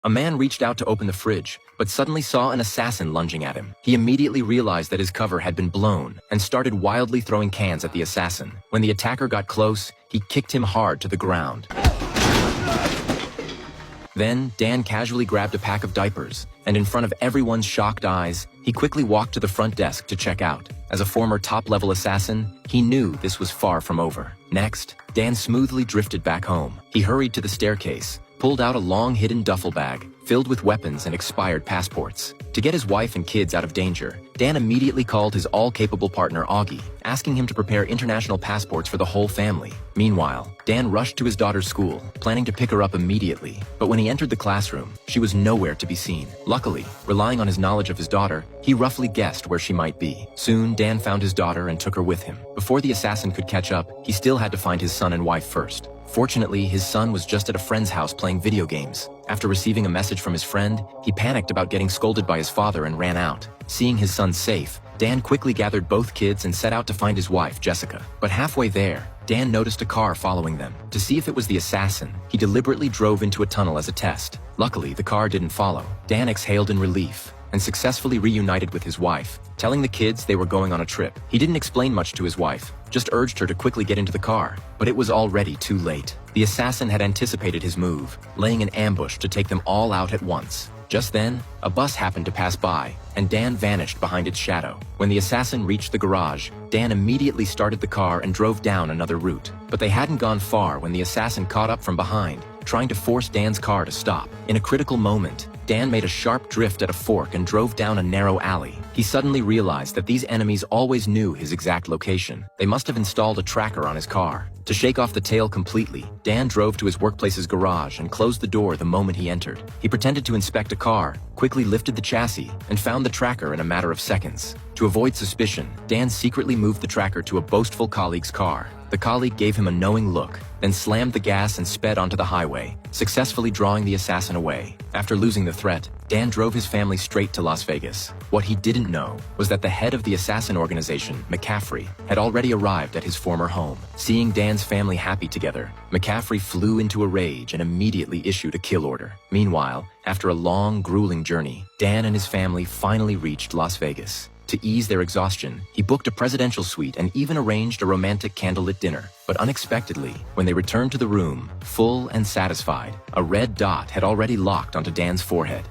A man reached out to open the fridge, but suddenly saw an assassin lunging at him. He immediately realized that his cover had been blown and started wildly throwing cans at the assassin. When the attacker got close, he kicked him hard to the ground. Then, Dan casually grabbed a pack of diapers, and in front of everyone's shocked eyes, he quickly walked to the front desk to check out. As a former top-level assassin, he knew this was far from over. Next, Dan smoothly drifted back home. He hurried to the staircase, pulled out a long hidden duffel bag filled with weapons and expired passports. To get his wife and kids out of danger, Dan immediately called his all-capable partner Augie, asking him to prepare international passports for the whole family. Meanwhile, Dan rushed to his daughter's school, planning to pick her up immediately. But when he entered the classroom, she was nowhere to be seen. Luckily, relying on his knowledge of his daughter, he roughly guessed where she might be. Soon, Dan found his daughter and took her with him. Before the assassin could catch up, he still had to find his son and wife first. Fortunately, his son was just at a friend's house playing video games. After receiving a message from his friend, he panicked about getting scolded by his father and ran out. Seeing his son safe, Dan quickly gathered both kids and set out to find his wife, Jessica. But halfway there, Dan noticed a car following them. To see if it was the assassin, he deliberately drove into a tunnel as a test. Luckily, the car didn't follow. Dan exhaled in relief and successfully reunited with his wife, telling the kids they were going on a trip. He didn't explain much to his wife, just urged her to quickly get into the car, but it was already too late. The assassin had anticipated his move, laying an ambush to take them all out at once. Just then, a bus happened to pass by, and Dan vanished behind its shadow. When the assassin reached the garage, Dan immediately started the car and drove down another route. But they hadn't gone far when the assassin caught up from behind, trying to force Dan's car to stop. In a critical moment, Dan made a sharp drift at a fork and drove down a narrow alley. He suddenly realized that these enemies always knew his exact location. They must have installed a tracker on his car. To shake off the tail completely, Dan drove to his workplace's garage and closed the door the moment he entered. He pretended to inspect a car, quickly lifted the chassis, and found the tracker in a matter of seconds. To avoid suspicion, Dan secretly moved the tracker to a boastful colleague's car. The colleague gave him a knowing look, then slammed the gas and sped onto the highway, successfully drawing the assassin away. After losing the threat, Dan drove his family straight to Las Vegas. What he didn't know was that the head of the assassin organization, McCaffrey, had already arrived at his former home. Seeing Dan's family happy together, McCaffrey flew into a rage and immediately issued a kill order. Meanwhile, after a long, grueling journey, Dan and his family finally reached Las Vegas. To ease their exhaustion, he booked a presidential suite and even arranged a romantic candlelit dinner. But unexpectedly, when they returned to the room, full and satisfied, a red dot had already locked onto Dan's forehead.